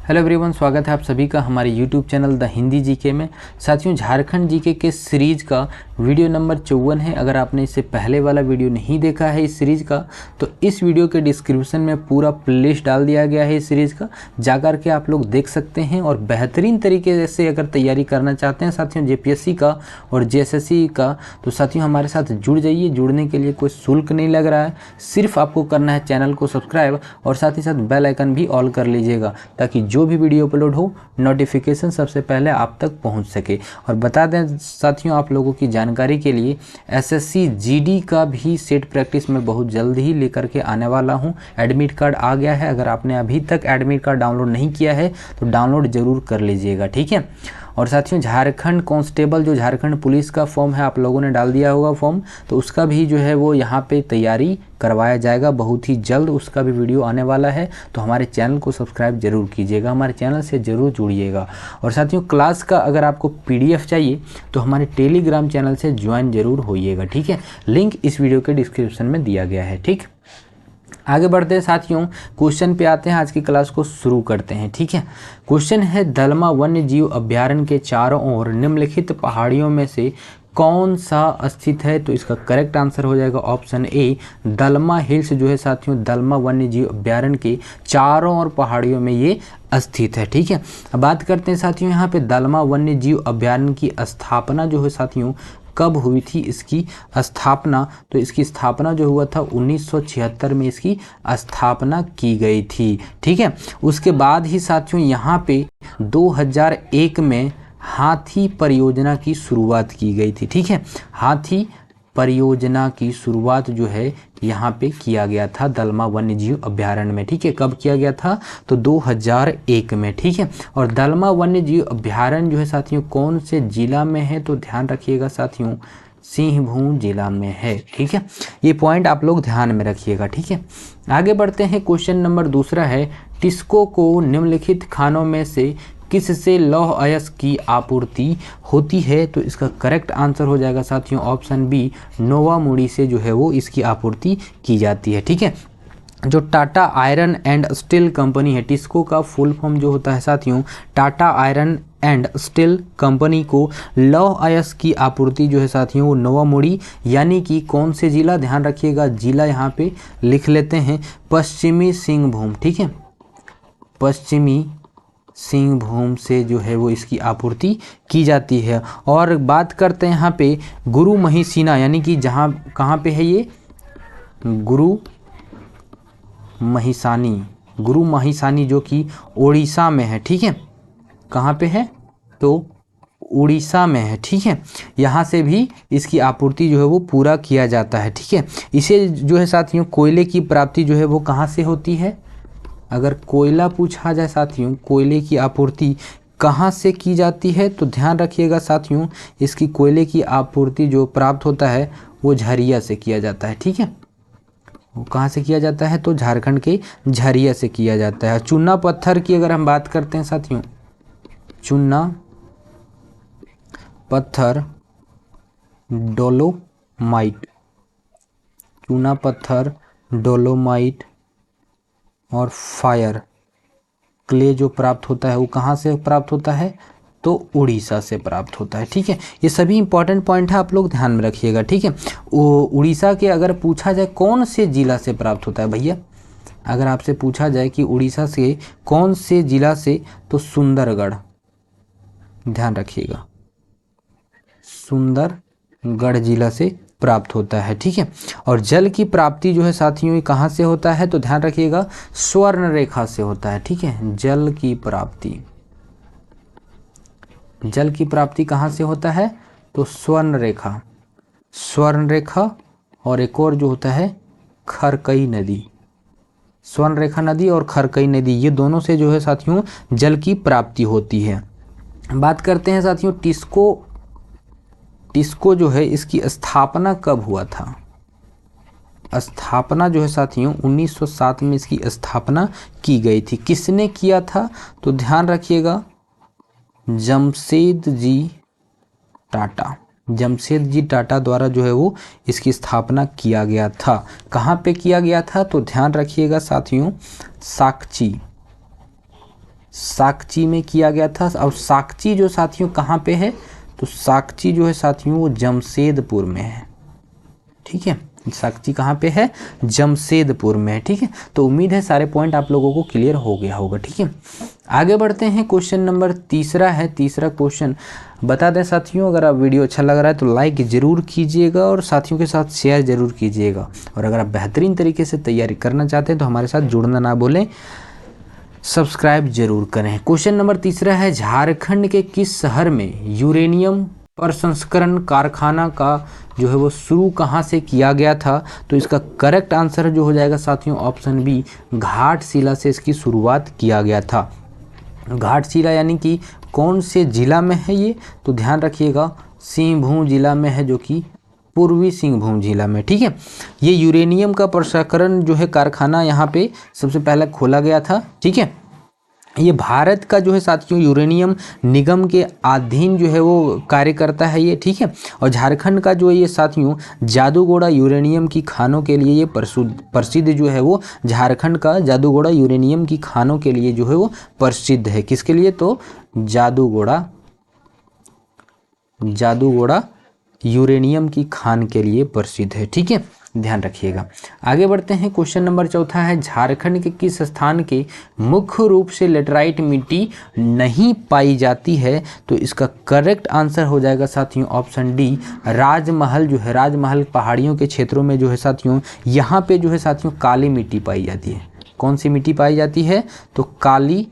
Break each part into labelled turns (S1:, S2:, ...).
S1: Hello everyone, स्वागत है आप सभी का हमारे YouTube channel the Hindi GK में। साथियों, झारखंड जीके के सीरीज़ का वीडियो नंबर 54 है। अगर आपने इससे पहले वाला वीडियो नहीं देखा है इस सीरीज़ का, तो इस वीडियो के डिस्क्रिप्शन में पूरा प्लेलिस्ट डाल दिया गया है इस सीरीज़ का, जाकर के आप लोग देख सकते हैं। और बेहतरीन तरीके से अगर तैयारी करना चाहते हैं साथियों जेपीएससी का और जेएसएससी का, तो साथियों हमारे साथ जुड़ जाइए। जुड़ने के लिए कोई शुल्क नहीं लग रहा है, सिर्फ आपको करना है चैनल को सब्सक्राइब और साथ ही साथ बेल आइकन भी ऑल कर लीजिएगा, ताकि जो भी वीडियो अपलोड हो नोटिफिकेशन सबसे पहले आप तक पहुंच सके। और बता दें साथियों आप लोगों की जानकारी के लिए, एसएससी जीडी का भी सेट प्रैक्टिस में बहुत जल्द ही लेकर के आने वाला हूं। एडमिट कार्ड आ गया है, अगर आपने अभी तक एडमिट कार्ड डाउनलोड नहीं किया है तो डाउनलोड ज़रूर कर लीजिएगा, ठीक है। और साथियों झारखंड कांस्टेबल जो झारखंड पुलिस का फॉर्म है, आप लोगों ने डाल दिया होगा फॉर्म, तो उसका भी जो है वो यहाँ पे तैयारी करवाया जाएगा बहुत ही जल्द। उसका भी वीडियो आने वाला है, तो हमारे चैनल को सब्सक्राइब जरूर कीजिएगा, हमारे चैनल से ज़रूर जुड़िएगा। और साथियों क्लास का अगर आपको पीडीएफ चाहिए तो हमारे टेलीग्राम चैनल से ज्वाइन जरूर होइएगा, ठीक है। लिंक इस वीडियो के डिस्क्रिप्शन में दिया गया है, ठीक। आगे बढ़ते हैं साथियों, क्वेश्चन पे आते हैं, आज की क्लास को शुरू करते हैं, ठीक है। क्वेश्चन है, दलमा वन्य जीव अभ्यारण्य के चारों ओर निम्नलिखित पहाड़ियों में से कौन सा स्थित है? तो इसका करेक्ट आंसर हो जाएगा ऑप्शन ए, दलमा हिल्स जो है साथियों दलमा वन्य जीव अभ्यारण्य के चारों ओर पहाड़ियों में ये स्थित है, ठीक है। अब बात करते हैं साथियों यहाँ पे दलमा वन्य जीव अभ्यारण्य की स्थापना जो है साथियों कब हुई थी इसकी स्थापना? तो इसकी स्थापना जो हुआ था 1976 में इसकी स्थापना की गई थी, ठीक है। उसके बाद ही साथियों यहाँ पे 2001 में हाथी परियोजना की शुरुआत की गई थी, ठीक है। हाथी परियोजना की शुरुआत जो है यहाँ पे किया गया था दलमा वन्य जीव अभ्यारण्य में, ठीक है। कब किया गया था? तो 2001 में, ठीक है। और दलमा वन्य जीव अभ्यारण्य जो है साथियों कौन से जिला में है? तो ध्यान रखिएगा साथियों, सिंहभूम जिला में है, ठीक है। ये पॉइंट आप लोग ध्यान में रखिएगा, ठीक है। आगे बढ़ते हैं, क्वेश्चन नंबर दूसरा है, टिस्को को निम्नलिखित खानों में से किससे लौह अयस्क की आपूर्ति होती है? तो इसका करेक्ट आंसर हो जाएगा साथियों ऑप्शन बी, नोवा मुड़ी से जो है वो इसकी आपूर्ति की जाती है, ठीक है। जो Tata iron and steel company है, टिस्को का फुल फॉर्म जो होता है साथियों Tata iron and steel company को लौह अयस्क की आपूर्ति जो है साथियों वो नोवा मुड़ी यानी कि कौन से जिला, ध्यान रखिएगा जिला यहाँ पे लिख लेते हैं, पश्चिमी सिंहभूम, ठीक है। पश्चिमी सिंहभूम से जो है वो इसकी आपूर्ति की जाती है। और बात करते हैं यहाँ पे गुरु महिसीना यानी कि जहाँ कहाँ पे है ये, गुरु महिसानी जो कि उड़ीसा में है, ठीक है। कहाँ पे है? तो उड़ीसा में है, ठीक है। यहाँ से भी इसकी आपूर्ति जो है वो पूरा किया जाता है, ठीक है। इसे जो है साथियों कोयले की प्राप्ति जो है वो कहाँ से होती है? अगर कोयला पूछा जाए साथियों, कोयले की आपूर्ति कहाँ से की जाती है? तो ध्यान रखिएगा साथियों, इसकी कोयले की आपूर्ति जो प्राप्त होता है वो झरिया से किया जाता है, ठीक है। वो कहाँ से किया जाता है? तो झारखंड के झरिया से किया जाता है। चूना पत्थर की अगर हम बात करते हैं साथियों, चूना पत्थर डोलोमाइट, चूना पत्थर डोलोमाइट और फायर क्ले जो प्राप्त होता है वो कहाँ से प्राप्त होता है? तो उड़ीसा से प्राप्त होता है, ठीक है। ये सभी इंपॉर्टेंट पॉइंट है, आप लोग ध्यान में रखिएगा, ठीक है। उड़ीसा के अगर पूछा जाए कौन से जिला से प्राप्त होता है भैया, अगर आपसे पूछा जाए कि उड़ीसा से कौन से जिला से, तो सुंदरगढ़, ध्यान रखिएगा सुंदरगढ़ जिला से प्राप्त होता है, ठीक है। और जल की प्राप्ति जो है साथियों ये कहाँ से होता है? तो ध्यान रखिएगा स्वर्ण रेखा से होता है, ठीक है। जल की प्राप्ति कहाँ से होता है? तो स्वर्ण रेखा और एक और जो होता है खरकई नदी, स्वर्ण रेखा नदी और खरकई नदी, ये दोनों से जो है साथियों जल की प्राप्ति होती है। बात करते हैं साथियों टिस्को जो है इसकी स्थापना कब हुआ था? स्थापना जो है साथियों 1907 में इसकी स्थापना की गई थी। किसने किया था? तो ध्यान रखिएगा जमशेदजी टाटा द्वारा जो है वो इसकी स्थापना किया गया था। कहाँ पे किया गया था? तो ध्यान रखिएगा साथियों साकची में किया गया था। और साकची जो साथियों कहाँ पे है, तो साकची जो है साथियों वो जमशेदपुर में है। ठीक है, साकची कहाँ पे है, जमशेदपुर में है। ठीक है, तो उम्मीद है सारे पॉइंट आप लोगों को क्लियर हो गया होगा। ठीक है, आगे बढ़ते हैं। क्वेश्चन नंबर तीसरा है। तीसरा क्वेश्चन बता दें साथियों, अगर आप वीडियो अच्छा लग रहा है तो लाइक ज़रूर कीजिएगा और साथियों के साथ शेयर ज़रूर कीजिएगा। और अगर आप बेहतरीन तरीके से तैयारी करना चाहते हैं तो हमारे साथ जुड़ना ना भूलें, सब्सक्राइब जरूर करें। क्वेश्चन नंबर तीसरा है, झारखंड के किस शहर में यूरेनियम प्रसंस्करण कारखाना का जो है वो शुरू कहाँ से किया गया था? तो इसका करेक्ट आंसर जो हो जाएगा साथियों ऑप्शन बी, घाटशिला से इसकी शुरुआत किया गया था। घाटशिला यानी कि कौन से जिला में है ये? तो ध्यान रखिएगा, सिंहभूम जिला में है, जो कि पूर्वी सिंहभूम जिला में। ठीक है, ये यूरेनियम का प्रसंस्करण जो है कारखाना यहाँ पे सबसे पहले खोला गया था। ठीक है, ये भारत का जो है साथियों यूरेनियम निगम के अधीन जो है वो कार्य करता है ये। ठीक है, और झारखंड का जो है ये साथियों जादूगोड़ा यूरेनियम की खानों के लिए ये प्रसिद्ध जो है वो, झारखंड का जादूगोड़ा यूरेनियम की खानों के लिए जो है वो प्रसिद्ध है। किसके लिए? तो जादूगोड़ा यूरेनियम की खान के लिए प्रसिद्ध है। ठीक है, ध्यान रखिएगा। आगे बढ़ते हैं। क्वेश्चन नंबर चौथा है, झारखंड के किस स्थान के मुख्य रूप से लेटराइट मिट्टी नहीं पाई जाती है? तो इसका करेक्ट आंसर हो जाएगा साथियों ऑप्शन डी, राजमहल जो है, राजमहल पहाड़ियों के क्षेत्रों में जो है साथियों, यहाँ पे जो है साथियों काली मिट्टी पाई जाती है। कौन सी मिट्टी पाई जाती है? तो काली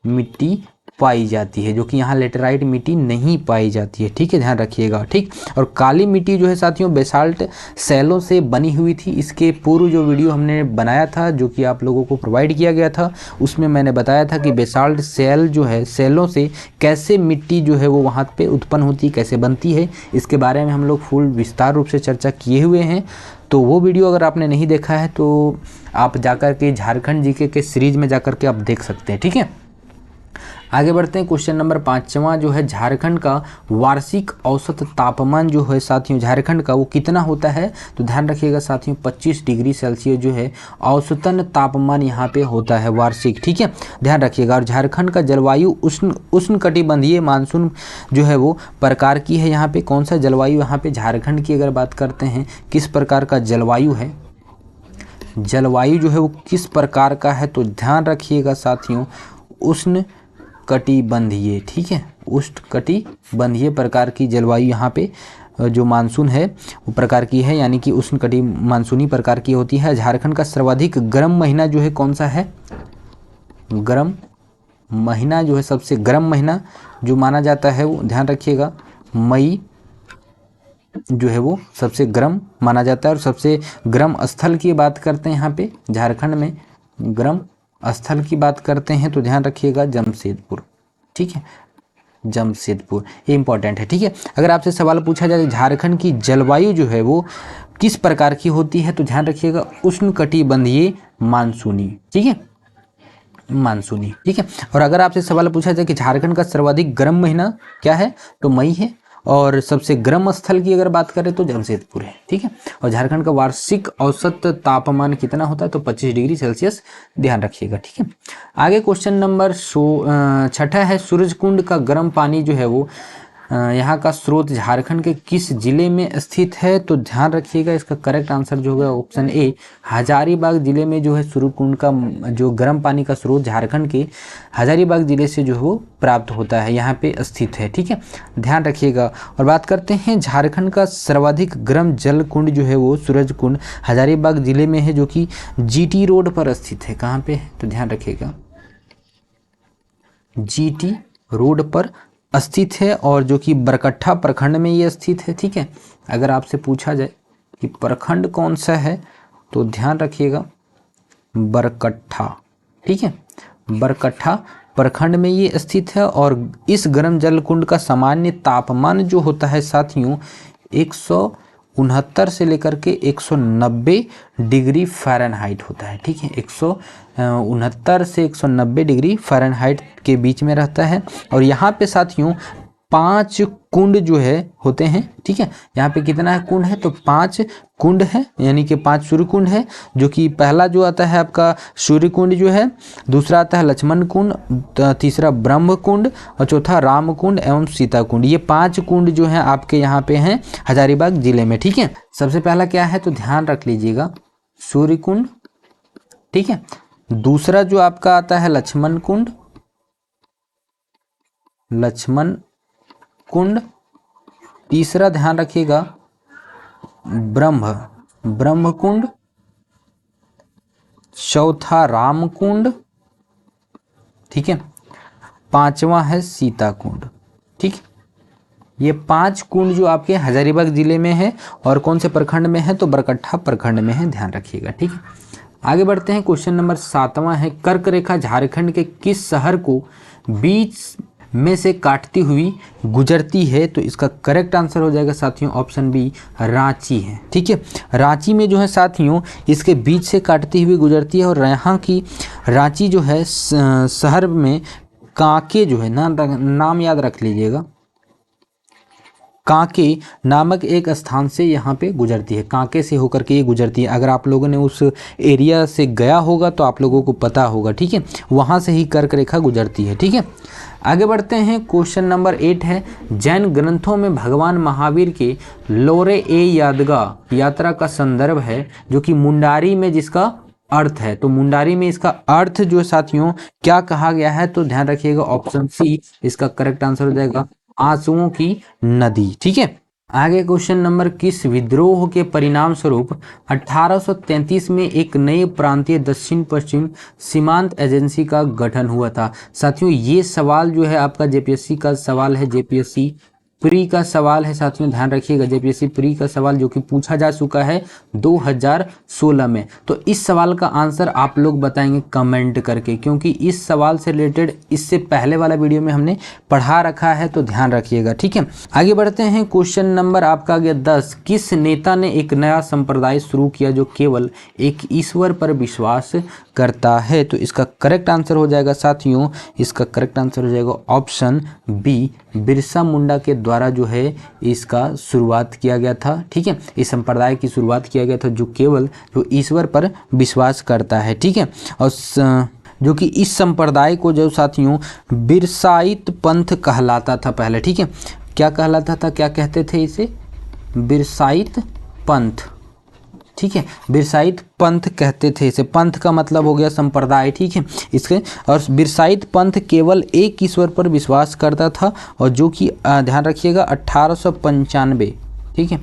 S1: मिट्टी पाई जाती है, जो कि यहाँ लेटराइट मिट्टी नहीं पाई जाती है। ठीक है, ध्यान रखिएगा। ठीक, और काली मिट्टी जो है साथियों बेसाल्ट सेलों से बनी हुई थी। इसके पूर्व जो वीडियो हमने बनाया था, जो कि आप लोगों को प्रोवाइड किया गया था, उसमें मैंने बताया था कि बेसाल्ट सेल जो है, सेलों से कैसे मिट्टी जो है वो वहाँ पे उत्पन्न होती, कैसे बनती है, इसके बारे में हम लोग फुल विस्तार रूप से चर्चा किए हुए हैं। तो वो वीडियो अगर आपने नहीं देखा है तो आप जाकर के झारखंड जीके के सीरीज में जाकर के आप देख सकते हैं। ठीक है, आगे बढ़ते हैं। क्वेश्चन नंबर पाँचवा जो है, झारखंड का वार्षिक औसत तापमान जो है साथियों झारखंड का वो कितना होता है? तो ध्यान रखिएगा साथियों 25 डिग्री सेल्सियस जो है औसतन तापमान यहाँ पे होता है वार्षिक। ठीक है, ध्यान रखिएगा। और झारखंड का जलवायु उष्णकटिबंधीय मानसून जो है वो प्रकार की है। यहाँ पे कौन सा जलवायु, यहाँ पे झारखंड की अगर बात करते हैं किस प्रकार का जलवायु है, जलवायु जो है वो किस प्रकार का है? तो ध्यान रखिएगा साथियों उष्ण कटिबंधीय। ठीक है, उष्णकटिबंधीय प्रकार की जलवायु यहाँ पे जो मानसून है वो प्रकार की है, यानी कि उष्णकटि मानसूनी प्रकार की होती है। झारखंड का सर्वाधिक गर्म महीना जो है कौन सा है? गर्म महीना जो है, सबसे गर्म महीना जो माना जाता है वो ध्यान रखिएगा मई जो है वो सबसे गर्म माना जाता है। और सबसे गर्म स्थल की बात करते हैं यहाँ पे झारखंड में गर्म स्थल की बात करते हैं तो ध्यान रखिएगा जमशेदपुर। ठीक है, जमशेदपुर, ये इंपॉर्टेंट है। ठीक है, अगर आपसे सवाल पूछा जाए झारखंड की जलवायु जो है वो किस प्रकार की होती है, तो ध्यान रखिएगा उष्णकटिबंधीय मानसूनी। ठीक है, मानसूनी। ठीक है, और अगर आपसे सवाल पूछा जाए कि झारखंड का सर्वाधिक गर्म महीना क्या है, तो मई है। और सबसे गर्म स्थल की अगर बात करें तो जमशेदपुर है। ठीक है, और झारखंड का वार्षिक औसत तापमान कितना होता है? तो 25 डिग्री सेल्सियस, ध्यान रखिएगा। ठीक है, आगे क्वेश्चन नंबर छठा है, सूरजकुंड का गर्म पानी जो है वो यहाँ का स्रोत झारखंड के किस जिले में स्थित है? तो ध्यान रखिएगा इसका करेक्ट आंसर जो होगा ऑप्शन ए, हजारीबाग जिले में जो है सूरजकुंड का जो गर्म पानी का स्रोत झारखंड के हजारीबाग जिले से जो है वो प्राप्त होता है, यहाँ पे स्थित है। ठीक है, ध्यान रखिएगा। और बात करते हैं झारखंड का सर्वाधिक गर्म जल कुंड जो है वो सूरजकुंड हजारीबाग जिले में है, जो कि जीटी रोड पर स्थित है। कहाँ पे है? तो ध्यान रखिएगा जीटी रोड पर स्थित है, और जो कि बरकट्ठा प्रखंड में ये स्थित है। ठीक है, अगर आपसे पूछा जाए कि प्रखंड कौन सा है तो ध्यान रखिएगा बरकट्ठा। ठीक है, बरकट्ठा प्रखंड में ये स्थित है। और इस गर्म जल कुंड का सामान्य तापमान जो होता है साथियों 169 से लेकर के 190 डिग्री फ़ारेनहाइट होता है। ठीक है, 169 से 190 डिग्री फ़ारेनहाइट के बीच में रहता है। और यहाँ पे साथियों 5 कुंड जो है होते हैं। ठीक है, यहाँ पे कितना है कुंड है, तो 5 कुंड है, यानी कि 5 सूर्य कुंड है, जो कि पहला जो आता है आपका सूर्य कुंड जो है, दूसरा आता है लक्ष्मण कुंड, तीसरा ब्रह्म कुंड और चौथा राम कुंड एवं सीता कुंड। ये 5 कुंड जो है आपके यहाँ पे हैं हजारीबाग जिले में। ठीक है, सबसे पहला क्या है तो ध्यान रख लीजिएगा, सूर्य कुंड। ठीक है, दूसरा जो आपका आता है लक्ष्मण कुंड, लक्ष्मण कुंड, तीसरा ध्यान रखिएगा ब्रह्म कुंड, चौथा राम कुंड। ठीक है, पांचवा है सीता कुंड। ठीक, ये 5 कुंड जो आपके हजारीबाग जिले में है और कौन से प्रखंड में है तो बरकट्ठा प्रखंड में है, ध्यान रखिएगा। ठीक है, आगे बढ़ते हैं। क्वेश्चन नंबर 7वां है, कर्क रेखा झारखंड के किस शहर को बीच में से काटती हुई गुजरती है, तो इसका करेक्ट आंसर हो जाएगा साथियों ऑप्शन बी, रांची है। ठीक है, रांची में जो है साथियों इसके बीच से काटती हुई गुजरती है और यहाँ की रांची जो है शहर में कांके जो है नाम याद रख लीजिएगा, कांके नामक एक स्थान से यहाँ पे गुजरती है, कांके से होकर के ये गुजरती है। अगर आप लोगों ने उस एरिया से गया होगा तो आप लोगों को पता होगा। ठीक है, वहाँ से ही कर्क रेखा गुजरती है। ठीक है, आगे बढ़ते हैं। क्वेश्चन नंबर 8 है, जैन ग्रंथों में भगवान महावीर के लोरे ए यादगा यात्रा का संदर्भ है, जो कि मुंडारी में जिसका अर्थ है, तो मुंडारी में इसका अर्थ जो साथियों क्या कहा गया है, तो ध्यान रखिएगा ऑप्शन सी इसका करेक्ट आंसर हो जाएगा, आंसुओं की नदी। ठीक है, आगे क्वेश्चन नंबर, किस विद्रोह के परिणाम स्वरूप 1833 में एक नए प्रांतीय दक्षिण पश्चिम सीमांत एजेंसी का गठन हुआ था। साथियों ये सवाल जो है आपका जेपीएससी का सवाल है, जेपीएससी प्री का सवाल है साथियों, ध्यान रखिएगा, जेपीएससी प्री का सवाल जो कि पूछा जा चुका है 2016 में। तो इस सवाल का आंसर आप लोग बताएंगे कमेंट करके, क्योंकि इस सवाल से रिलेटेड इससे पहले वाला वीडियो में हमने पढ़ा रखा है, तो ध्यान रखिएगा। ठीक है, आगे बढ़ते हैं। क्वेश्चन नंबर आपका आ गया 10, किस नेता ने एक नया संप्रदाय शुरू किया जो केवल एक ईश्वर पर विश्वास करता है, तो इसका करेक्ट आंसर हो जाएगा साथियों, इसका करेक्ट आंसर हो जाएगा ऑप्शन बी, बिरसा मुंडा के द्वारा जो है इसका शुरुआत किया गया था। ठीक है, इस संप्रदाय की शुरुआत किया गया था जो केवल जो ईश्वर पर विश्वास करता है। ठीक है, और जो कि इस संप्रदाय को जो साथियों बिरसाइत पंथ कहलाता था पहले। ठीक है, क्या कहलाता था, क्या कहते थे इसे, बिरसाइत पंथ। ठीक है, बिरसाइत पंथ कहते थे इसे, पंथ का मतलब हो गया संप्रदाय। ठीक है, इसके और बिरसाइत पंथ केवल एक ईश्वर पर विश्वास करता था, और जो कि ध्यान रखिएगा 1895, ठीक है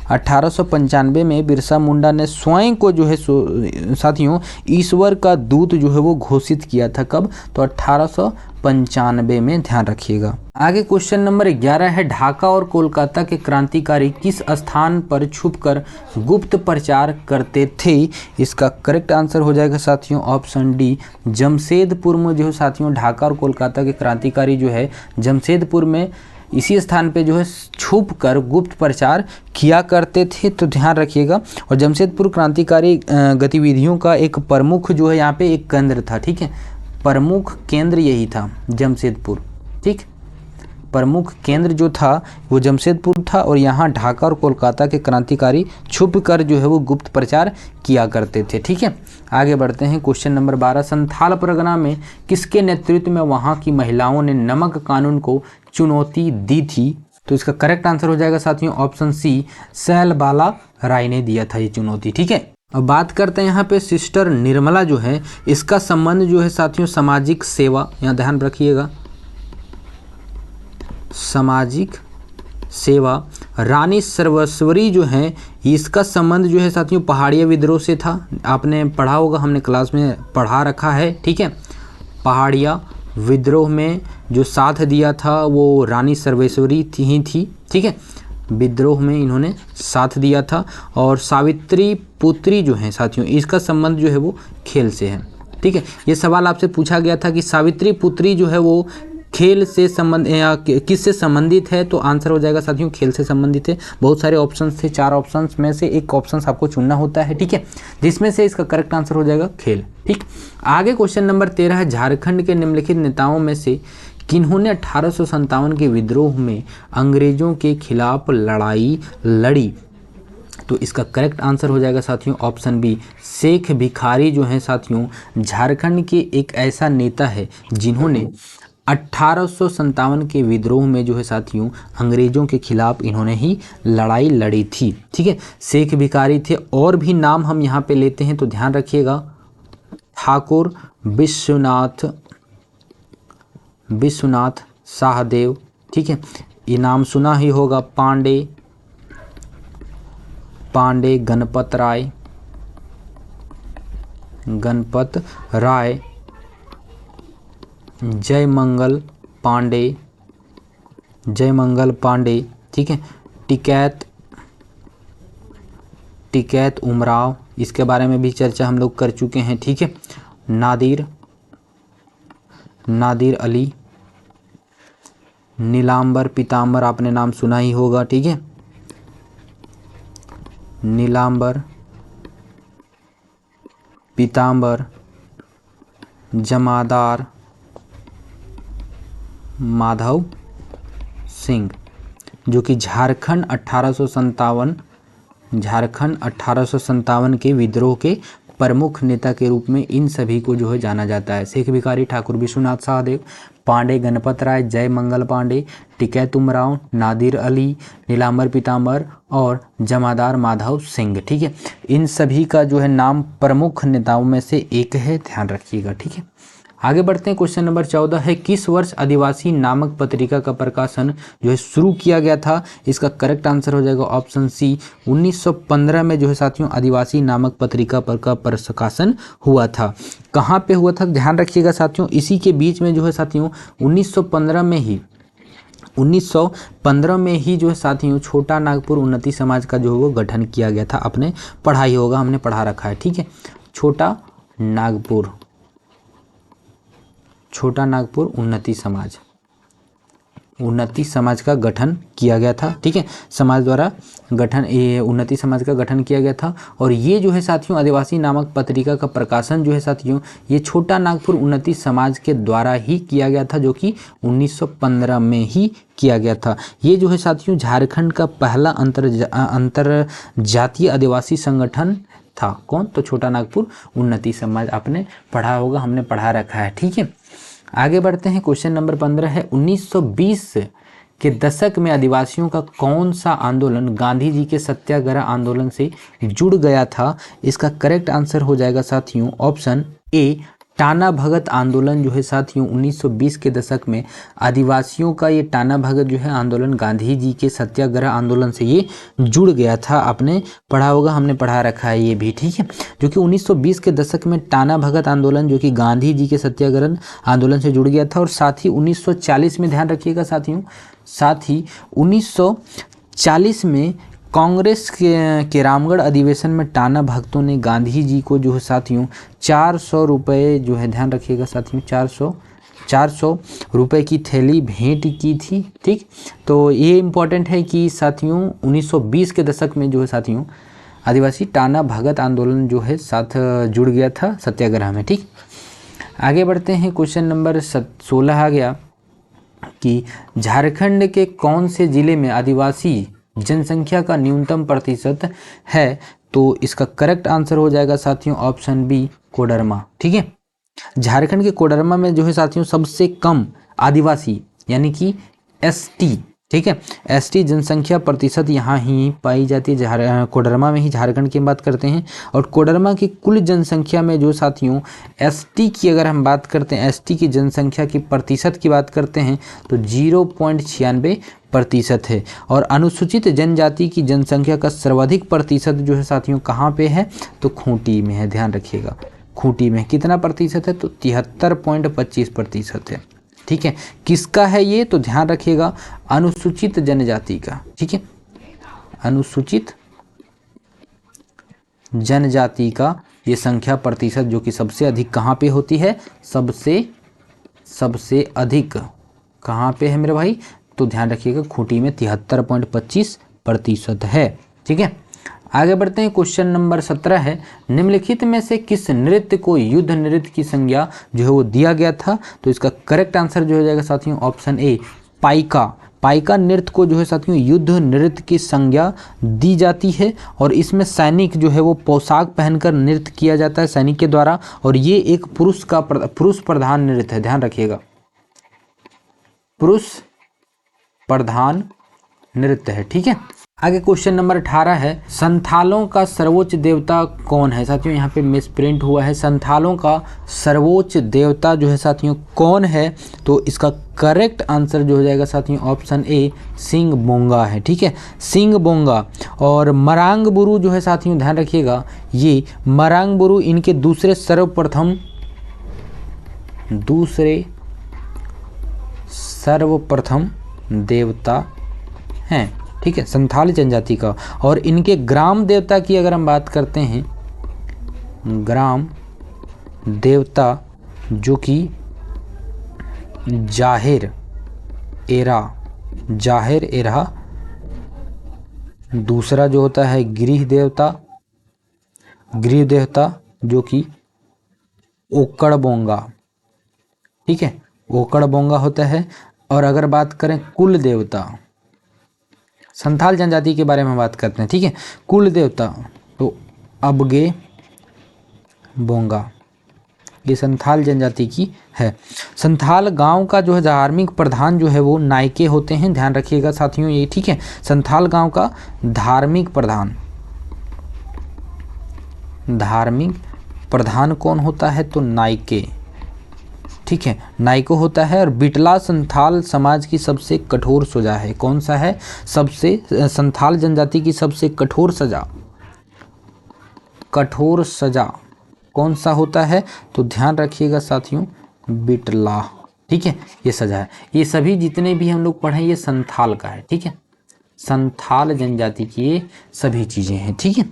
S1: 1895 में बिरसा मुंडा ने स्वयं को जो है साथियों ईश्वर का दूत जो है वो घोषित किया था। कब, तो 1895 में, ध्यान रखिएगा। आगे क्वेश्चन नंबर 11 है, ढाका और कोलकाता के क्रांतिकारी किस स्थान पर छुपकर गुप्त प्रचार करते थे, इसका करेक्ट आंसर हो जाएगा साथियों ऑप्शन डी, जमशेदपुर में जो है साथियों ढाका और कोलकाता के क्रांतिकारी जो है जमशेदपुर में इसी स्थान पे जो है छुप कर गुप्त प्रचार किया करते थे, तो ध्यान रखिएगा। और जमशेदपुर क्रांतिकारी गतिविधियों का एक प्रमुख जो है यहाँ पे एक केंद्र था। ठीक है, प्रमुख केंद्र यही था जमशेदपुर। ठीक, प्रमुख केंद्र जो था वो जमशेदपुर था, और यहाँ ढाका और कोलकाता के क्रांतिकारी छुप कर जो है वो गुप्त प्रचार किया करते थे। ठीक है, आगे बढ़ते हैं। क्वेश्चन नंबर 12, संथाल परगना में किसके नेतृत्व में वहाँ की महिलाओं ने नमक कानून को चुनौती दी थी, तो इसका करेक्ट आंसर हो जाएगा साथियों ऑप्शन सी, सैलबाला राय ने दिया था ये चुनौती। ठीक है, अब बात करते हैं यहाँ पे सिस्टर निर्मला जो है, इसका संबंध जो है साथियों सामाजिक सेवा, यहाँ ध्यान रखिएगा, सामाजिक सेवा। रानी सर्वेश्वरी जो है इसका संबंध जो है साथियों पहाड़िया विद्रोह से था, आपने पढ़ा होगा, हमने क्लास में पढ़ा रखा है। ठीक है, पहाड़िया विद्रोह में जो साथ दिया था वो रानी सर्वेश्वरी ही थी। ठीक है, विद्रोह में इन्होंने साथ दिया था। और सावित्री पुत्री जो है साथियों इसका संबंध जो है वो खेल से है। ठीक है, ये सवाल आपसे पूछा गया था कि सावित्री पुत्री जो है वो खेल से संबंध या किससे संबंधित है, तो आंसर हो जाएगा साथियों खेल से संबंधित है। बहुत सारे ऑप्शंस थे, 4 ऑप्शंस में से एक ऑप्शन आपको चुनना होता है। ठीक है, जिसमें से इसका करेक्ट आंसर हो जाएगा खेल। ठीक, आगे क्वेश्चन नंबर 13 है, झारखंड के निम्नलिखित नेताओं में से किन्होंने 1857 के विद्रोह में अंग्रेजों के खिलाफ लड़ाई लड़ी? तो इसका करेक्ट आंसर हो जाएगा साथियों ऑप्शन बी, शेख भिखारी जो हैं साथियों झारखंड के एक ऐसा नेता है जिन्होंने 1857 के विद्रोह में जो है साथियों अंग्रेजों के खिलाफ इन्होंने ही लड़ाई लड़ी थी। ठीक है, शेख भिखारी थे। और भी नाम हम यहाँ पे लेते हैं तो ध्यान रखिएगा, ठाकुर विश्वनाथ शाहदेव, ठीक है, ये नाम सुना ही होगा। पांडे गणपत राय, जयमंगल पांडे, ठीक है, टिकैत उमराव, इसके बारे में भी चर्चा हम लोग कर चुके हैं। ठीक है, नादिर अली, नीलांबर पीतांबर आपने नाम सुना ही होगा। ठीक है, नीलांबर पीतांबर, जमादार माधव सिंह, जो कि झारखंड 1857 के विद्रोह के प्रमुख नेता के रूप में इन सभी को जो है जाना जाता है। शेख भिखारी, ठाकुर विश्वनाथ शाहदेव, पांडे गणपत राय, जयमंगल पांडे, टिकैत उमराव, नादिर अली, नीलांबर पीतांबर और जमादार माधव सिंह। ठीक है, इन सभी का जो है नाम प्रमुख नेताओं में से एक है, ध्यान रखिएगा। ठीक है, आगे बढ़ते हैं। क्वेश्चन नंबर 14 है, किस वर्ष आदिवासी नामक पत्रिका का प्रकाशन जो है शुरू किया गया था? इसका करेक्ट आंसर हो जाएगा ऑप्शन सी, 1915 में जो है साथियों आदिवासी नामक पत्रिका पर का प्रकाशन हुआ था। कहाँ पे हुआ था ध्यान रखिएगा साथियों, इसी के बीच में जो है साथियों 1915 में ही जो है साथियों छोटा नागपुर उन्नति समाज का जो है वो गठन किया गया था। आपने पढ़ा ही होगा, हमने पढ़ा रखा है। ठीक है, छोटा नागपुर उन्नति समाज का गठन किया गया था। ठीक है, समाज द्वारा उन्नति समाज का गठन किया गया था। और ये जो है साथियों आदिवासी नामक पत्रिका का प्रकाशन जो है साथियों ये छोटा नागपुर उन्नति समाज के द्वारा ही किया गया था, जो कि 1915 में ही किया गया था। ये जो है साथियों झारखंड का पहला अंतर जातीय आदिवासी संगठन था। कौन? तो छोटा नागपुर उन्नति समाज, आपने पढ़ा होगा, हमने पढ़ा रखा है। ठीक है, आगे बढ़ते हैं। क्वेश्चन नंबर 15 है, 1920 के दशक में आदिवासियों का कौन सा आंदोलन गांधी जी के सत्याग्रह आंदोलन से जुड़ गया था? इसका करेक्ट आंसर हो जाएगा साथियों ऑप्शन ए, टाना भगत आंदोलन जो है साथियों 1920 के दशक में आदिवासियों का ये टाना भगत जो है आंदोलन गांधी जी के सत्याग्रह आंदोलन से ये जुड़ गया था। आपने पढ़ा होगा, हमने पढ़ा रखा है ये भी। ठीक है, जो कि 1920 के दशक में टाना भगत आंदोलन जो कि गांधी जी के सत्याग्रह आंदोलन से जुड़ गया था। और साथ ही 1940 में ध्यान रखिएगा साथियों, साथ ही 1940 में कांग्रेस के रामगढ़ अधिवेशन में टाना भक्तों ने गांधी जी को जो है साथियों 400 रुपये जो है, ध्यान रखिएगा साथियों, 400 रुपये की थैली भेंट की थी। ठीक, तो ये इम्पॉर्टेंट है कि साथियों 1920 के दशक में जो है साथियों आदिवासी टाना भगत आंदोलन जो है साथ जुड़ गया था सत्याग्रह में। ठीक, आगे बढ़ते हैं। क्वेश्चन नंबर 16 आ गया कि झारखंड के कौन से जिले में आदिवासी जनसंख्या का न्यूनतम प्रतिशत है? तो इसका करेक्ट आंसर हो जाएगा साथियों ऑप्शन बी, कोडरमा। ठीक है, झारखंड के कोडरमा में जो है साथियों सबसे कम आदिवासी यानी कि एसटी, ठीक है, एसटी जनसंख्या प्रतिशत यहाँ ही पाई जाती है। कोडरमा में ही झारखंड की बात करते हैं। और कोडरमा की कुल जनसंख्या में जो साथियों एसटी की अगर हम बात करते हैं, एसटी की जनसंख्या की प्रतिशत की बात करते हैं तो 0.96% है। और अनुसूचित जनजाति की जनसंख्या का सर्वाधिक प्रतिशत जो है साथियों कहाँ पे है? तो खूंटी में है। ध्यान रखिएगा, खूंटी में कितना प्रतिशत है? तो 73.25% है। ठीक है, किसका है ये? तो ध्यान रखिएगा अनुसूचित जनजाति का। ठीक है, अनुसूचित जनजाति का ये संख्या प्रतिशत जो कि सबसे अधिक कहाँ पे होती है? सबसे अधिक कहाँ पे है मेरे भाई? तो ध्यान रखिएगा खूंटी में 73.25% है। ठीक है, आगे बढ़ते हैं, क्वेश्चन नंबर 17 है, निम्नलिखित में से किस नृत्य को युद्ध नृत्य की संज्ञा जो है वो दिया गया था? तो इसका करेक्ट आंसर जो हो जाएगा साथियों ऑप्शन ए पाइका। पाइका नृत्य को जो है साथियों युद्ध नृत्य की संज्ञा दी जाती है और इसमें सैनिक जो है वो पोशाक पहनकर नृत्य किया जाता है सैनिक के द्वारा, और ये एक पुरुष प्रधान नृत्य है, ध्यान रखिएगा, पुरुष प्रधान नृत्य है। ठीक है, आगे क्वेश्चन नंबर 18 है, संथालों का सर्वोच्च देवता कौन है? साथियों यहाँ पे मिस प्रिंट हुआ है, संथालों का सर्वोच्च देवता जो है साथियों कौन है? तो इसका करेक्ट आंसर जो हो जाएगा साथियों ऑप्शन ए सिंह बोंगा है। ठीक है, सिंह बोंगा। और मरांग बुरु जो है साथियों ध्यान रखिएगा, ये मरांग बुरु इनके दूसरे सर्वप्रथम देवता हैं। ठीक है, संथाल जनजाति का। और इनके ग्राम देवता की अगर हम बात करते हैं, ग्राम देवता जो कि जाहिर एरा, दूसरा जो होता है गृह देवता जो कि ओकड़ बोंगा। ठीक है, ओकड़ बोंगा होता है। और अगर बात करें कुल देवता, संथाल जनजाति के बारे में बात करते हैं, ठीक है, कुल देवता तो अबगे बोंगा, ये संथाल जनजाति की है। संथाल गांव का जो है धार्मिक प्रधान जो है वो नायके होते हैं, ध्यान रखिएगा साथियों ये। ठीक है, संथाल गांव का धार्मिक प्रधान कौन होता है? तो नायके। ठीक है, नायको होता है। और बिटला संथाल समाज की सबसे कठोर सजा है। कौन सा है? संथाल जनजाति की सबसे कठोर सजा कौन सा होता है? तो ध्यान रखिएगा साथियों बिटला। ठीक है, ये सजा है। ये सभी जितने भी हम लोग पढ़े ये संथाल का है। ठीक है, संथाल जनजाति की ये सभी चीजें हैं। ठीक है,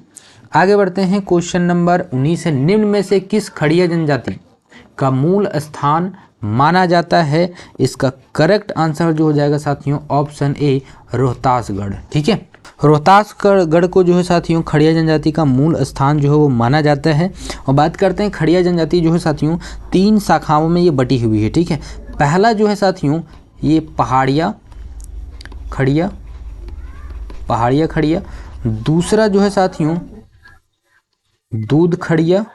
S1: आगे बढ़ते हैं, क्वेश्चन नंबर 19 है, निम्न में से किस खड़िया जनजाति का मूल स्थान माना जाता है? इसका करेक्ट आंसर जो हो जाएगा साथियों ऑप्शन ए रोहतासगढ़। ठीक है, रोहतासगढ़ को जो है साथियों खड़िया जनजाति का मूल स्थान जो है वो माना जाता है। और बात करते हैं खड़िया जनजाति जो है साथियों 3 शाखाओं में ये बटी हुई है। ठीक है, पहला जो है साथियों ये पहाड़िया खड़िया, दूसरा जो है साथियों दूध खड़िया,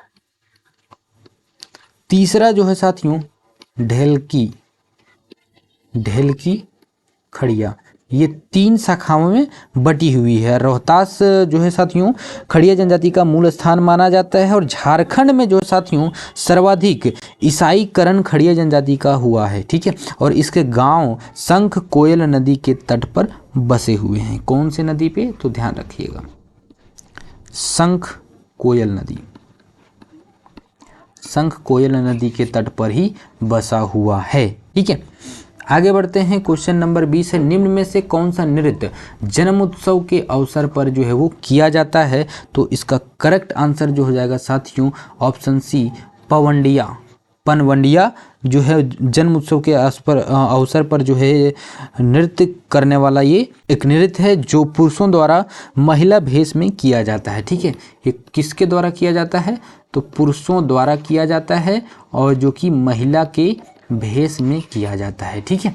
S1: तीसरा जो है साथियों ढेलकी खड़िया। ये 3 शाखाओं में बटी हुई है। रोहतास जो है साथियों खड़िया जनजाति का मूल स्थान माना जाता है। और झारखंड में जो साथियों सर्वाधिक ईसाईकरण खड़िया जनजाति का हुआ है। ठीक है, और इसके गांव शंख कोयल नदी के तट पर बसे हुए हैं। कौन से नदी पे? तो ध्यान रखिएगा शंख कोयल नदी के तट पर ही बसा हुआ है। ठीक है, आगे बढ़ते हैं, क्वेश्चन नंबर 20 है, निम्न में से कौन सा नृत्य जन्म उत्सव के अवसर पर जो है वो किया जाता है? तो इसका करेक्ट आंसर जो हो जाएगा साथियों ऑप्शन सी पनवंडिया जो है जन्म उत्सव के अवसर पर जो है नृत्य करने वाला ये एक नृत्य है जो पुरुषों द्वारा महिला भेष में किया जाता है। ठीक है, ये किसके द्वारा किया जाता है? तो पुरुषों द्वारा किया जाता है और जो कि महिला के भेष में किया जाता है। ठीक है,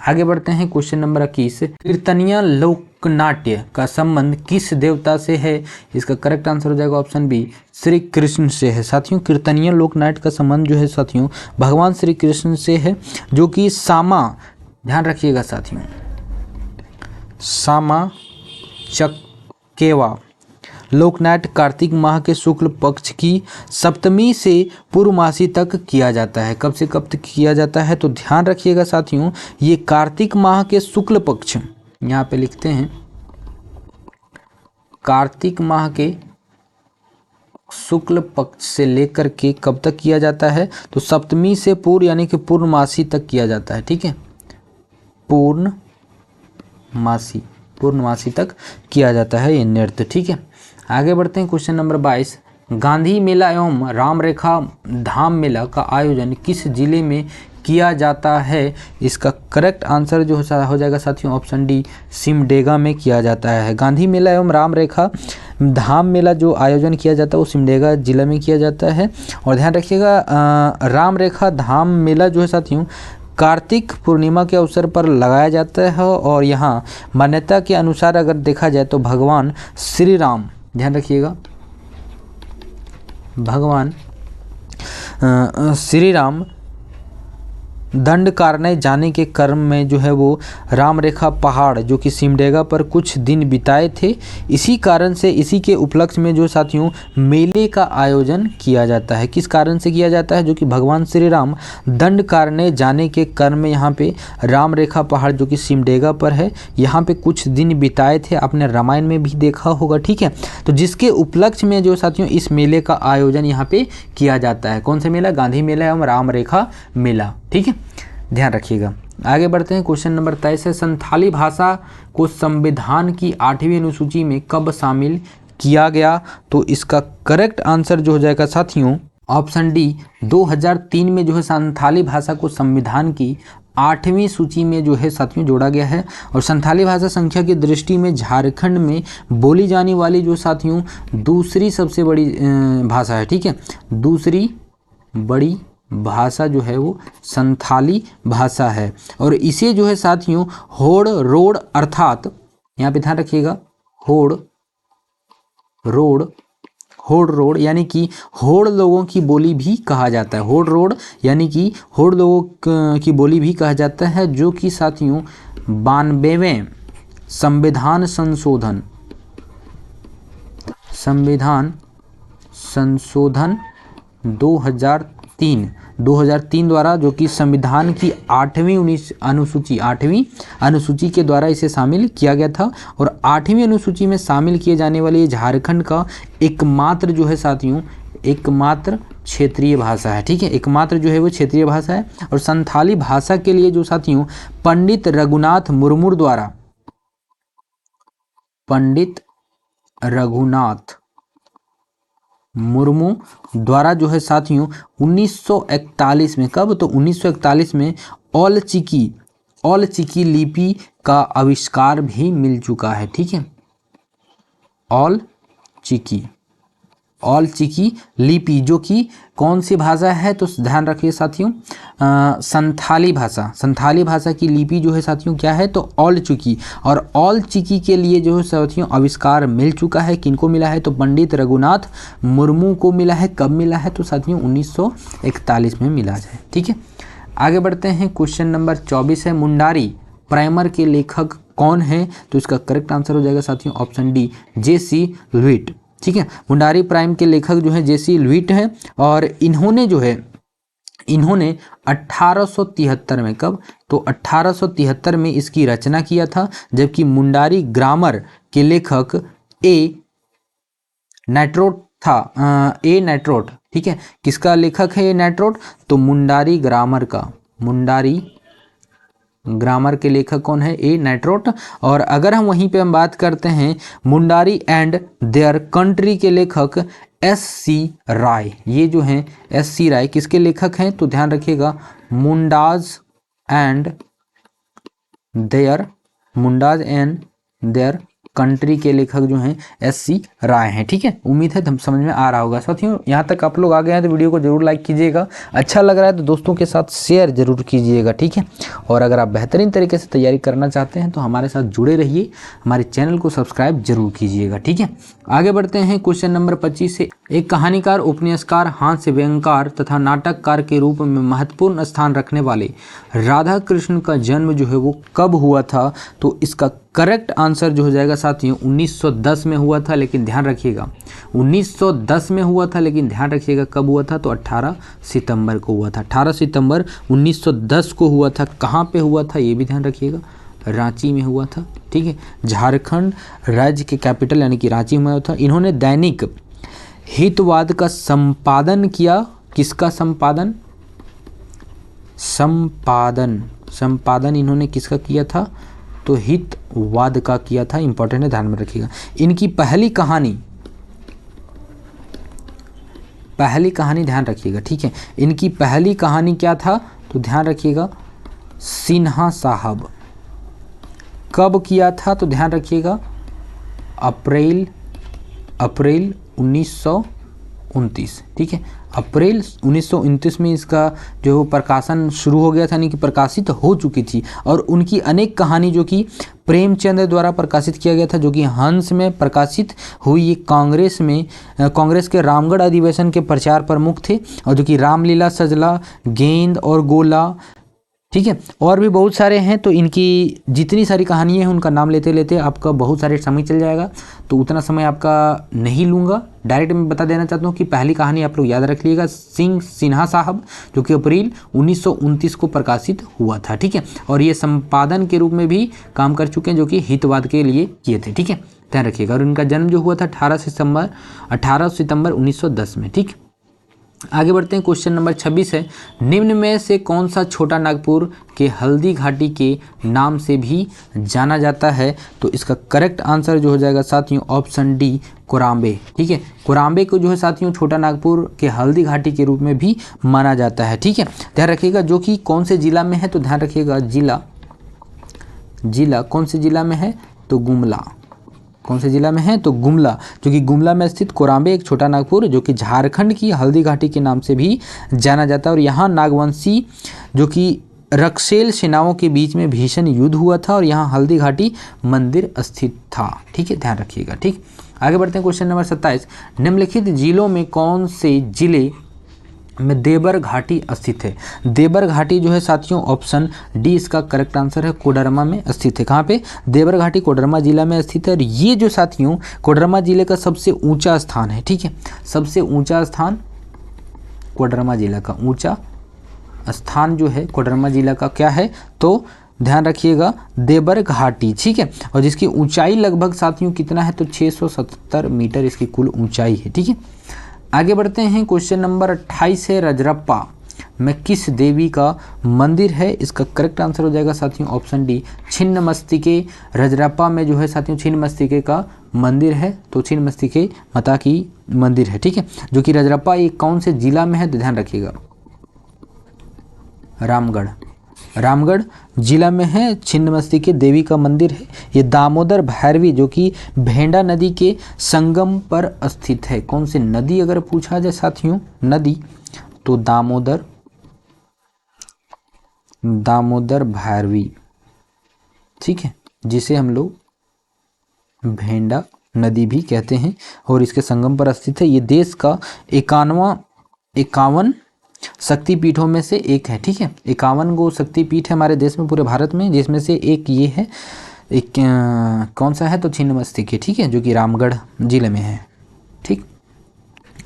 S1: आगे बढ़ते हैं, क्वेश्चन नंबर 21, कीर्तनिया लोकनाट्य का संबंध किस देवता से है? इसका करेक्ट आंसर हो जाएगा ऑप्शन बी श्री कृष्ण से है। साथियों कीर्तनिया लोकनाट्य का संबंध जो है साथियों भगवान श्री कृष्ण से है, जो कि सामा, ध्यान रखिएगा साथियों, सामा चकेवा लोकनाट्य कार्तिक माह के शुक्ल पक्ष की सप्तमी से पूर्वमासी तक किया जाता है। कब से कब तक किया जाता है? तो ध्यान रखिएगा साथियों ये कार्तिक माह के शुक्ल पक्ष, यहाँ पे लिखते हैं कार्तिक माह के शुक्ल पक्ष से लेकर के कब तक किया जाता है? तो सप्तमी से पूर्व यानी कि पूर्णमासी तक किया जाता है। ठीक है, पूर्णमासी तक किया जाता है ये नृत्य। ठीक है, आगे बढ़ते हैं, क्वेश्चन नंबर 22, गांधी मेला एवं रामरेखा धाम मेला का आयोजन किस जिले में किया जाता है? इसका करेक्ट आंसर जो हो जाएगा साथियों ऑप्शन डी सिमडेगा में किया जाता है। गांधी मेला एवं रामरेखा धाम मेला जो आयोजन किया जाता है वो सिमडेगा जिला में किया जाता है। और ध्यान रखिएगा राम रेखा धाम मेला जो है साथियों कार्तिक पूर्णिमा के अवसर पर लगाया जाता है। और यहाँ मान्यता के अनुसार अगर देखा जाए तो भगवान श्री राम, ध्यान रखिएगा, भगवान श्री राम दंड कारने जाने के क्रम में जो है वो राम रेखा पहाड़ जो कि सिमडेगा पर कुछ दिन बिताए थे। इसी कारण से इसी के उपलक्ष्य में जो साथियों मेले का आयोजन किया जाता है। किस कारण से किया जाता है? जो कि भगवान श्री राम दंड कारने जाने के क्रम में यहाँ पे राम रेखा पहाड़ जो कि सिमडेगा पर है, यहाँ पे कुछ दिन बिताए थे। आपने रामायण में भी देखा होगा, ठीक है। तो जिसके उपलक्ष्य में जो साथियों इस मेले का आयोजन यहाँ पे किया जाता है। कौन सा मेला? गांधी मेला एवं राम रेखा मेला, ठीक है, ध्यान रखिएगा। आगे बढ़ते हैं। क्वेश्चन नंबर 23 है, संथाली भाषा को संविधान की 8वीं अनुसूची में कब शामिल किया गया? तो इसका करेक्ट आंसर जो हो जाएगा साथियों ऑप्शन डी, 2003 में जो है संथाली भाषा को संविधान की 8वीं सूची में जो है साथियों जोड़ा गया है। और संथाली भाषा संख्या की दृष्टि में झारखंड में बोली जाने वाली जो साथियों दूसरी सबसे बड़ी भाषा है, ठीक है। दूसरी बड़ी भाषा जो है वो संथाली भाषा है। और इसे जो है साथियों होड़ रोड अर्थात, यहाँ पे ध्यान रखिएगा, होड़ रोड यानी कि होड़ लोगों की बोली भी कहा जाता है। होड़ रोड यानी कि होड़ लोगों की बोली भी कहा जाता है, जो कि साथियों 92वें संविधान संशोधन 2003 द्वारा, जो कि संविधान की 8वीं अनुसूची के द्वारा इसे शामिल किया गया था। और 8वीं अनुसूची में शामिल किए जाने वाली झारखंड का एकमात्र जो है साथियों एकमात्र क्षेत्रीय भाषा है, ठीक है। एकमात्र जो है वो क्षेत्रीय भाषा है। और संथाली भाषा के लिए जो साथियों पंडित रघुनाथ मुर्मू द्वारा जो है साथियों 1941 में, कब? तो 1941 में ऑल चिकी लिपि का आविष्कार भी मिल चुका है, ठीक है। ऑल चिकी लिपि जो कि कौन सी भाषा है? तो ध्यान रखिए साथियों संथाली भाषा की लिपि जो है साथियों क्या है? तो ऑल चिकी। और ऑल चिकी के लिए जो है साथियों आविष्कार मिल चुका है। किनको मिला है? तो पंडित रघुनाथ मुर्मू को मिला है। कब मिला है? तो साथियों 1941 में मिला है, ठीक है। आगे बढ़ते हैं। क्वेश्चन नंबर 24 है, मुंडारी प्राइमर के लेखक कौन है? तो इसका करेक्ट आंसर हो जाएगा साथियों ऑप्शन डी, J.C. लुईट, ठीक है। मुंडारी प्राइम के लेखक जो है J.C. लुईट हैं। और इन्होंने 1873 में, कब? तो 1873 में इसकी रचना किया था। जबकि मुंडारी ग्रामर के लेखक ए नाइट्रोट था, ए नाइट्रोट, ठीक है। किसका लेखक है ए नाइट्रोट? तो मुंडारी ग्रामर के लेखक कौन है? ए नाइट्रोट। और अगर हम वहीं पे हम बात करते हैं मुंडारी एंड देयर कंट्री के लेखक S.C. राय, ये जो हैं S.C. राय किसके लेखक हैं? तो ध्यान रखिएगा मुंडाज एंड देयर कंट्री के लेखक जो हैं S.C. राय हैं, ठीक है। उम्मीद है समझ में आ रहा होगा साथियों। यहाँ तक आप लोग आ गए हैं तो वीडियो को जरूर लाइक कीजिएगा। अच्छा लग रहा है तो दोस्तों के साथ शेयर जरूर कीजिएगा, ठीक है। और अगर आप बेहतरीन तरीके से तैयारी करना चाहते हैं तो हमारे साथ जुड़े रहिए, हमारे चैनल को सब्सक्राइब जरूर कीजिएगा, ठीक है। आगे बढ़ते हैं। क्वेश्चन नंबर 25 से, एक कहानीकार, उपन्यासकार, हास्य व्यंग्यकार तथा नाटककार के रूप में महत्वपूर्ण स्थान रखने वाले राधा कृष्ण का जन्म जो है वो कब हुआ था? तो इसका करेक्ट आंसर जो हो जाएगा साथियों 1910 में हुआ था। लेकिन ध्यान रखिएगा 1910 में हुआ था, लेकिन ध्यान रखिएगा कब हुआ था? तो 18 सितंबर को हुआ था। 18 सितंबर 1910 को हुआ था। कहाँ पे हुआ था ये भी ध्यान रखिएगा, रांची में हुआ था, ठीक है। झारखंड राज्य के कैपिटल यानी कि रांची में हुआ था। इन्होंने दैनिक हितवाद का संपादन किया। किसका संपादन इन्होंने किसका किया था? तो हितवाद का किया था। इंपॉर्टेंट है, ध्यान में रखिएगा। इनकी पहली कहानी ध्यान रखिएगा, ठीक है। इनकी पहली कहानी क्या था? तो ध्यान रखिएगा सिन्हा साहब। कब किया था? तो ध्यान रखिएगा अप्रैल अप्रैल 1929, ठीक है। अप्रैल 1929 में इसका जो प्रकाशन शुरू हो गया था, यानी कि प्रकाशित हो चुकी थी। और उनकी अनेक कहानी जो कि प्रेमचंद द्वारा प्रकाशित किया गया था, जो कि हंस में प्रकाशित हुई। ये कांग्रेस के रामगढ़ अधिवेशन के प्रचार प्रमुख थे, और जो कि रामलीला, सजला, गेंद और गोला, ठीक है, और भी बहुत सारे हैं। तो इनकी जितनी सारी कहानियाँ हैं उनका नाम लेते लेते आपका बहुत सारे समय चल जाएगा, तो उतना समय आपका नहीं लूँगा। डायरेक्ट मैं बता देना चाहता हूँ कि पहली कहानी आप लोग याद रख लीजिएगा, सिन्हा साहब, जो कि अप्रैल 1929 को प्रकाशित हुआ था, ठीक है। और ये संपादन के रूप में भी काम कर चुके हैं, जो कि हितवाद के लिए किए थे, ठीक है, ध्यान रखिएगा। और इनका जन्म जो हुआ था 18 सितंबर 1910 में, ठीक। आगे बढ़ते हैं, क्वेश्चन नंबर 26 है, निम्न में से कौन सा छोटा नागपुर के हल्दी घाटी के नाम से भी जाना जाता है? तो इसका करेक्ट आंसर जो हो जाएगा साथियों ऑप्शन डी, कोराम्बे, ठीक है। कोराम्बे को जो है साथियों छोटा नागपुर के हल्दी घाटी के रूप में भी माना जाता है, ठीक है, ध्यान रखिएगा। जो कि कौन से जिला में है? तो ध्यान रखिएगा, जिला कौन से जिला में है? तो गुमला। कौन से जिला में है? तो गुमला, जो कि गुमला में स्थित कोराम्बे एक छोटा नागपुर, जो कि झारखंड की हल्दी घाटी के नाम से भी जाना जाता है। और यहाँ नागवंशी जो कि रक्सेल सेनाओं के बीच में भीषण युद्ध हुआ था, और यहाँ हल्दी घाटी मंदिर स्थित था, ठीक है, ध्यान रखिएगा, ठीक। आगे बढ़ते हैं, क्वेश्चन नंबर 27, निम्नलिखित जिलों में कौन से जिले में देबर घाटी स्थित है? देबर घाटी जो है साथियों ऑप्शन डी इसका करेक्ट आंसर है, कोडरमा में स्थित है। कहाँ पे? देबर घाटी कोडरमा जिला में स्थित है। और ये जो साथियों कोडरमा जिले का सबसे ऊंचा स्थान है, ठीक है, सबसे ऊंचा स्थान कोडरमा जिला का ऊंचा स्थान जो है कोडरमा जिला का क्या है? तो ध्यान रखिएगा, देबर घाटी, ठीक है। और जिसकी ऊंचाई लगभग साथियों कितना है? तो 670 मीटर इसकी कुल ऊंचाई है, ठीक है। आगे बढ़ते हैं, क्वेश्चन नंबर 28 है, रजरप्पा में किस देवी का मंदिर है? इसका करेक्ट आंसर हो जाएगा साथियों ऑप्शन डी, छिन्नमस्तिके। रजरप्पा में जो है साथियों छिन्नमस्तिके का मंदिर है, तो छिन्नमस्तिके माता की मंदिर है, ठीक है, जो कि रजरप्पा ये कौन से जिला में है? तो ध्यान रखिएगा, रामगढ़ जिला में है छिन्नमस्तिके देवी का मंदिर है। ये दामोदर भैरवी जो कि भेंडा नदी के संगम पर स्थित है। कौन सी नदी अगर पूछा जाए साथियों नदी, तो दामोदर भैरवी, ठीक है, जिसे हम लोग भेंडा नदी भी कहते हैं, और इसके संगम पर स्थित है। ये देश का 51 शक्तिपीठों में से एक है, ठीक है, 51 गो शक्तिपीठ है हमारे देश में, पूरे भारत में, जिसमें से एक ये है, एक कौन सा है? तो छिन्नमस्तिके, ठीक है, जो कि रामगढ़ जिले में है, ठीक।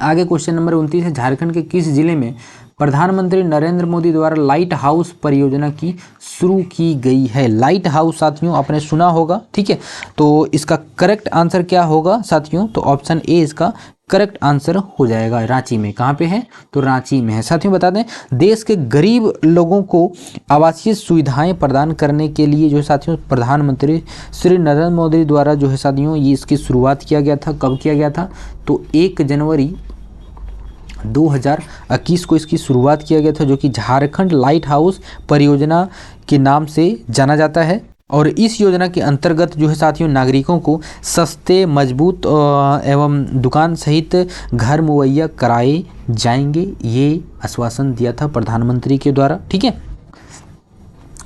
S1: आगे क्वेश्चन नंबर 29 है, झारखंड के किस जिले में प्रधानमंत्री नरेंद्र मोदी द्वारा लाइट हाउस परियोजना की शुरू की गई है? लाइट हाउस साथियों आपने सुना होगा, ठीक है, तो इसका करेक्ट आंसर क्या होगा साथियों? तो ऑप्शन ए इसका करेक्ट आंसर हो जाएगा, रांची में। कहाँ पे है? तो रांची में है। साथियों बता दें, देश के गरीब लोगों को आवासीय सुविधाएं प्रदान करने के लिए जो है साथियों प्रधानमंत्री श्री नरेंद्र मोदी द्वारा जो है साथियों ये इसकी शुरुआत किया गया था। कब किया गया था? तो 1 जनवरी 2021 को इसकी शुरुआत किया गया था, जो कि झारखंड लाइट हाउस परियोजना के नाम से जाना जाता है। और इस योजना के अंतर्गत जो है साथियों नागरिकों को सस्ते, मजबूत एवं दुकान सहित घर मुहैया कराए जाएंगे, ये आश्वासन दिया था प्रधानमंत्री के द्वारा, ठीक है।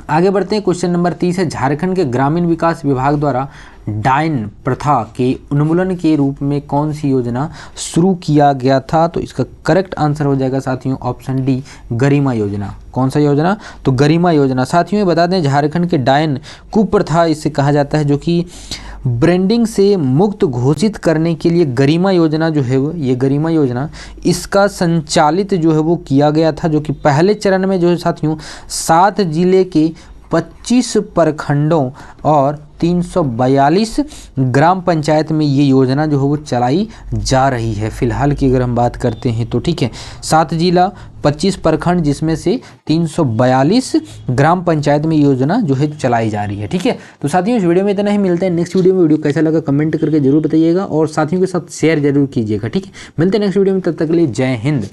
S1: आगे बढ़ते हैं, क्वेश्चन नंबर 30 है, झारखंड के ग्रामीण विकास विभाग द्वारा डायन प्रथा के उन्मूलन के रूप में कौन सी योजना शुरू किया गया था? तो इसका करेक्ट आंसर हो जाएगा साथियों ऑप्शन डी, गरिमा योजना। कौन सा योजना? तो गरिमा योजना। साथियों बता दें, झारखंड के डायन कुप्रथा इसे कहा जाता है, जो कि ब्रांडिंग से मुक्त घोषित करने के लिए गरिमा योजना जो है वो, ये गरिमा योजना इसका संचालित जो है वो किया गया था, जो कि पहले चरण में जो है साथियों 7 जिले के 25 प्रखंडों और 342 ग्राम पंचायत में ये योजना जो है वो चलाई जा रही है फिलहाल की अगर हम बात करते हैं तो, ठीक है। 7 जिला 25 प्रखंड जिसमें से 342 ग्राम पंचायत में योजना जो है चलाई जा रही है, ठीक है। तो साथियों इस वीडियो में इतना ही, मिलते हैं नेक्स्ट वीडियो में। वीडियो कैसा लगा कमेंट करके जरूर बताइएगा और साथियों के साथ शेयर जरूर कीजिएगा, ठीक है। मिलते हैं नेक्स्ट वीडियो में, तब तक के लिए जय हिंद।